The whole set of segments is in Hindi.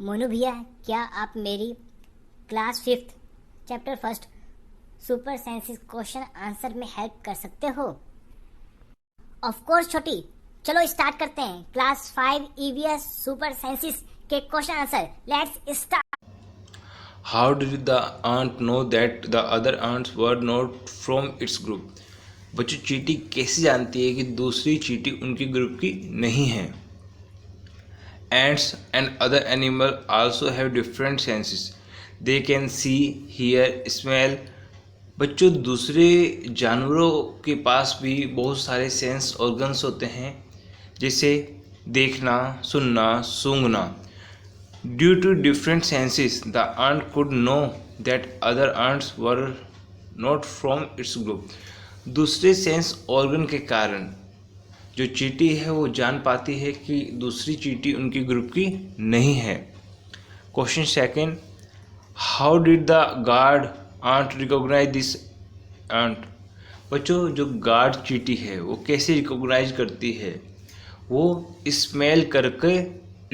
मोनू भैया, क्या आप मेरी class 5th chapter first super senses question answer में हेल्प कर सकते हो? ऑफ कोर्स छोटी, चलो स्टार्ट करते हैं क्लास 5 ईवीएस सुपर सेंसिस के question answer. Let's start. How did the ant know that the other ants were not from its group? बच्चों, चींटी कैसे जानती है कि दूसरी चींटी उनके ग्रुप की नहीं है? Ants and other animals also have different senses. They can see, hear, smell. बच्चों, दूसरे जानवरों के पास भी बहुत सारे सेंस ऑर्गन्स होते हैं, जैसे देखना, सुनना, सूंघना. Due to different senses, the ant could know that other ants were not from its group. दूसरे सेंस ऑर्गन के कारण जो चींटी है वो जान पाती है कि दूसरी चींटी उनकी ग्रुप की नहीं है. Question second, how did the guard ant recognise this ant? बच्चों, जो गार्ड चींटी है वो कैसे रिकॉग्नाइज करती है? वो स्मेल करके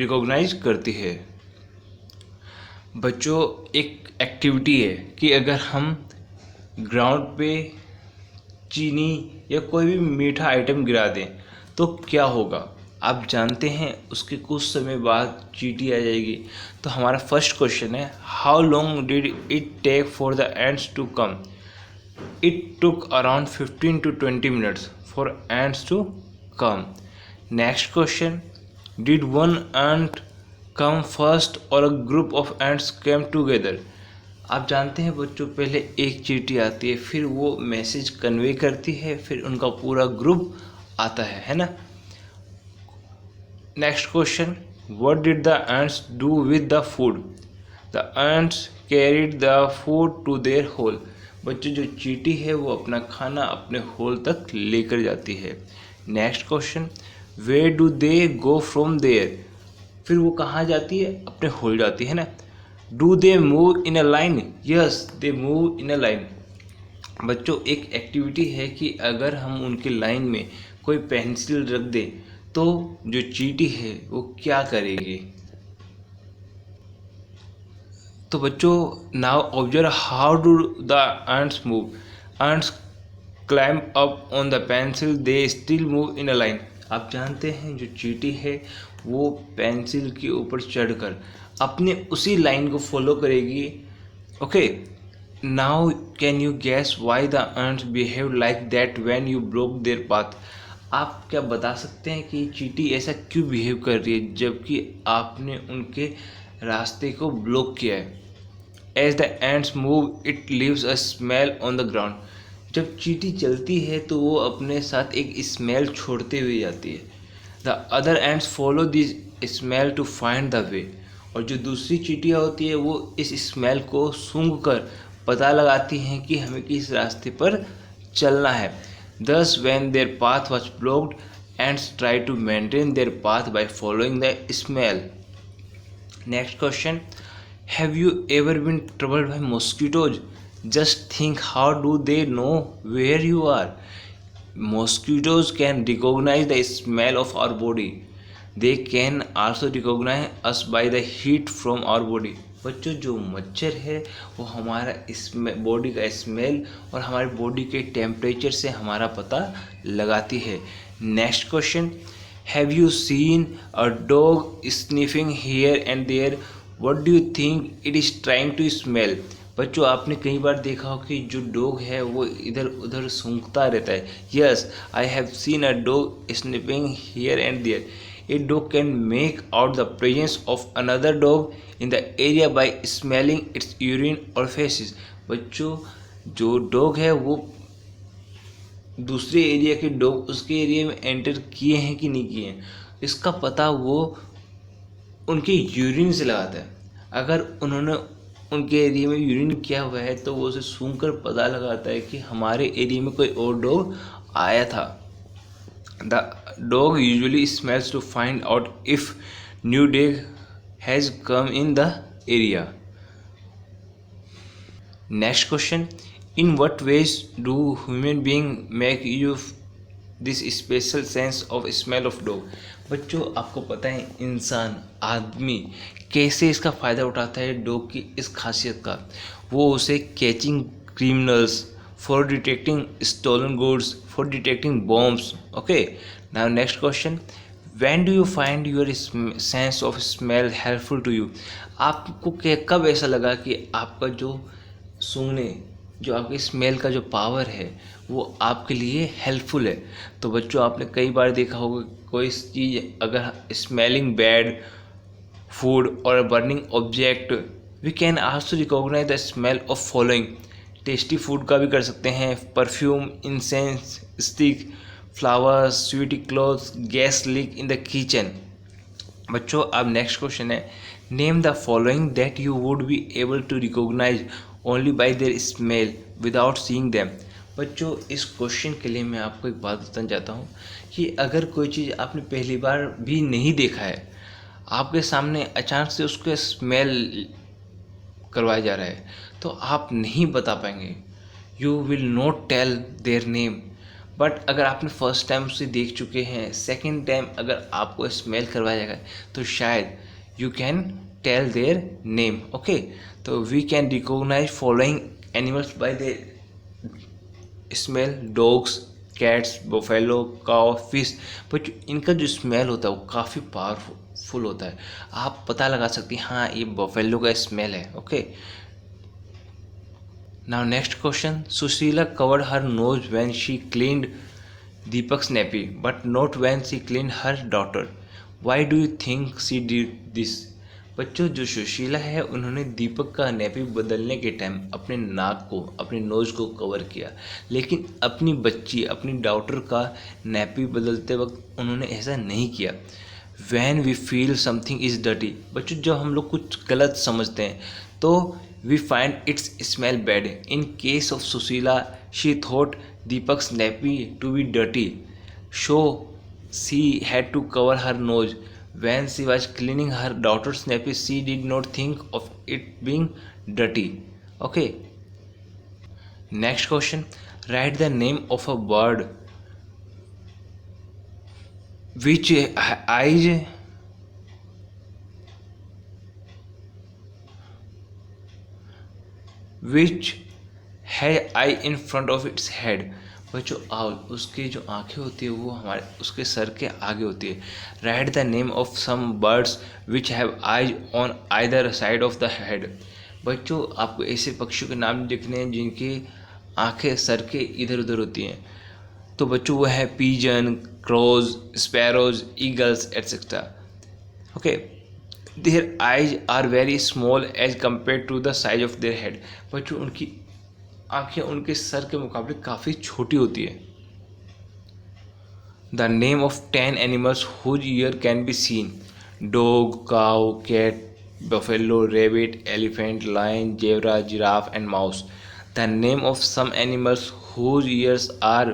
रिकॉग्नाइज करती है. बच्चों, एक एक्टिविटी है कि अगर हम ग्राउंड पे चीनी या कोई भी मीठा आइटम गिरा दें तो क्या होगा? आप जानते हैं, उसके कुछ समय बाद चींटी आ जाएगी. तो हमारा फर्स्ट क्वेश्चन है, how long did it take for the ants to come? It took around 15 to 20 minutes for ants to come. Next question, did one ant come first और a group of ants came together? आप जानते हैं बच्चों, पहले एक चींटी आती है, फिर वो मैसेज कन्वे करती है, फिर उनका पूरा ग्रुप आता है ना. Next question, what did the ants do with the food? The ants carried the food to their hole. बच्चों, जो चींटी है वो अपना खाना अपने होल तक लेकर जाती है. Next question, where do they go from there? फिर वो कहाँ जाती है? अपने होल जाती है ना. Do they move in a line? Yes, they move in a line. बच्चों, एक एक्टिविटी है कि अगर हम उनके लाइन में कोई पेंसिल रख दें तो जो चींटी है वो क्या करेगी? तो बच्चों, now observe how do the ants move. Ants climb up on the pencil, they still move in a line. आप जानते हैं, जो चींटी है वो पेंसिल के ऊपर चढ़कर अपने उसी लाइन को फॉलो करेगी. Okay, now can you gas why the ants behave like that when you block there path? आप क्या बता सकते हैं कि चींटी ऐसा क्यों बिहेव कर रही है जबकि आपने उनके रास्ते को ब्लॉक किया है? As the ants move it leaves a smell on the ground. जब चींटी चलती है तो वो अपने साथ एक स्मेल छोड़ते हुए जाती है. The other ants follow this smell to find the way. और जो दूसरी चींटियाँ होती है वो इस स्मेल को सूंघ कर पता लगाती हैं कि हमें किस रास्ते पर चलना है. Thus, when their path was blocked, ants try to maintain their path by following the smell. Next question, have you ever been troubled by mosquitoes? Just think, how do they know where you are? Mosquitoes can recognize the smell of our body. They can also recognize us by the heat from our body. बच्चों, जो मच्छर है वो हमारा बॉडी का स्मेल और हमारी बॉडी के टेम्परेचर से हमारा पता लगाती है. Next question, have you seen a dog sniffing here and there? What do you think it is trying to smell? बच्चों, आपने कई बार देखा हो कि जो डॉग है वो इधर उधर सूंघता रहता है. Yes, I have seen a dog sniffing here and there. A dog can make out the presence of another dog in the area by smelling its urine or feces. बच्चों, जो डॉग है वो दूसरे एरिया के डॉग उसके एरिया में एंटर किए हैं कि नहीं किए हैं, इसका पता वो उनके यूरिन से लगाता है. अगर उन्होंने उनके एरिया में यूरिन किया हुआ है तो वो उसे सूंघ कर पता लगाता है कि हमारे एरिया में कोई और डॉग आया था. The dog usually smells to find out if new dog has come in the area. Next question, in what ways do human beings make use this special sense of smell of dog? बच्चों आपको पता है इंसान आदमी कैसे इसका फ़ायदा उठाता है डॉग की इस खासियत का। वो उसे catching criminals, for detecting stolen goods, for detecting bombs. Okay, now next question, when do you find your sense of smell helpful to you? आपको कब ऐसा लगा कि आपका जो सूंघने, जो आपकी स्मेल का जो पावर है वो आपके लिए हेल्पफुल है? तो बच्चों आपने कई बार देखा होगा कोई चीज़ अगर स्मेलिंग बैड फूड और burning object, we can also recognise the smell of following. Tasty food का भी कर सकते हैं, perfume, incense stick, flowers, sweaty clothes, gas leak in the kitchen. बच्चों अब नेक्स्ट क्वेश्चन है, name the following that you would be able to recognise only by their smell without seeing them. बच्चों इस क्वेश्चन के लिए मैं आपको एक बात बताना चाहता हूँ कि अगर कोई चीज़ आपने पहली बार भी नहीं देखा है, आपके सामने अचानक से उसके स्मेल करवाया जा रहा है, तो आप नहीं बता पाएंगे, you will not tell their name. But अगर आपने फर्स्ट टाइम उसे देख चुके हैं, सेकेंड टाइम अगर आपको स्मेल करवाया जाएगा तो शायद you can tell their name. Okay, तो we can recognize following animals by their smell, dogs, cats, buffalo, cow, fish. But इनका जो स्मेल होता है वो काफ़ी पावरफुल होता है। आप पता लगा सकते हैं हाँ ये बफेलो का स्मेल है। Okay, now next question, Sushila covered her nose when she cleaned Deepak's nappy but not when she cleaned her daughter, why do you think she did this? बच्चों जो सुशीला है उन्होंने दीपक का नेपी बदलने के टाइम अपने नाक को, अपने नोज को कवर किया, लेकिन अपनी बच्ची, अपनी डॉटर का नेपी बदलते वक्त उन्होंने ऐसा नहीं किया। When we feel something is dirty, बच्चों जब हम लोग कुछ गलत समझते हैं तो we find its smell bad. In case of Sushila she thought Deepak's nappy to be dirty, so she had to cover her nose. When she was cleaning her daughter's nappy, she did not think of it being dirty. Okay. Next question. Write the name of a bird which eyes which has eye in front of its head. बच्चों आउल, उसकी जो आंखें होती है वो हमारे उसके सर के आगे होती है। Write the name of some birds which have eyes on either side of the head. बच्चों आपको ऐसे पक्षियों के नाम लिखने हैं जिनकी आंखें सर के इधर उधर होती हैं। तो बच्चों वो है pigeon, crows, sparrows, eagles etcetera. Okay, their eyes are very small as compare to the size of their head. बच्चों उनकी आंखें उनके सर के मुकाबले काफ़ी छोटी होती है। The name of 10 animals whose ear can be seen, dog, cow, cat, buffalo, rabbit, elephant, lion, zebra, giraffe and mouse. The name of some animals whose ears are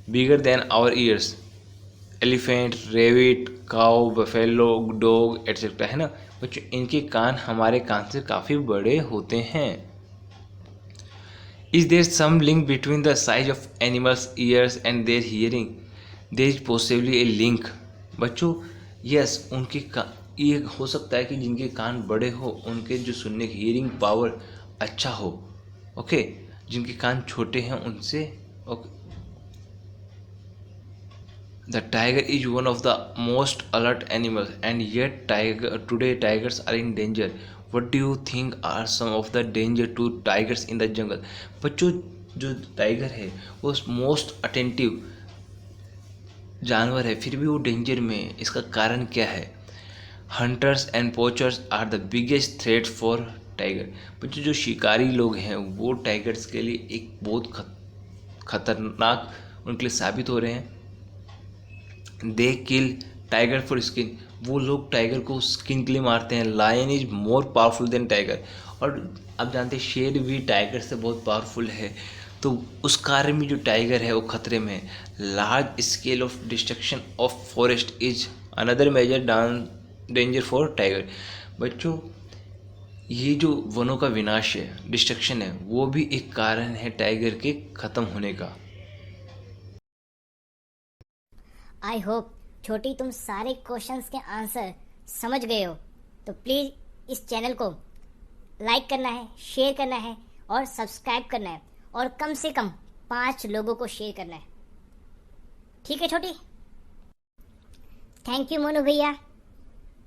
bigger than our ears, elephant, rabbit, cow, buffalo, dog etcetera, है ना बच्चों। इनके कान हमारे कान से काफ़ी बड़े होते हैं। Is there some link between the size of animals' ears and their hearing? There is possibly a link. बच्चों यस, ये हो सकता है कि जिनके कान बड़े हो उनके जो सुनने की हियरिंग पावर अच्छा हो। ओके, जिनके कान छोटे हैं उनसे। Okay, the tiger is one of the most alert animals and yet today tigers are in danger. What do you think are some of the danger to tigers in the jungle? बच्चों जो टाइगर है वो मोस्ट अटेंटिव जानवर है, फिर भी वो डेंजर में है। इसका कारण क्या है? Hunters and poachers are the biggest threat for tiger. बच्चों जो शिकारी लोग हैं वो टाइगर्स के लिए एक बहुत खतरनाक उनके लिए साबित हो रहे हैं। They kill tiger for skin, वो लोग टाइगर को स्किन के लिए मारते हैं। Lion is more powerful than tiger, और आप जानते हैं शेर भी टाइगर से बहुत पावरफुल है, तो उस कारण में जो टाइगर है वो खतरे में है। Large scale of destruction of forest is another major danger for tiger. बच्चों ये जो वनों का विनाश है, डिस्ट्रक्शन है, वो भी एक कारण है टाइगर के ख़त्म होने का। I hope छोटी तुम सारे क्वेश्चंस के आंसर समझ गए हो तो प्लीज इस चैनल को लाइक करना है, शेयर करना है और सब्सक्राइब करना है और कम से कम 5 लोगों को शेयर करना है। ठीक है छोटी? थैंक यू मोनू भैया।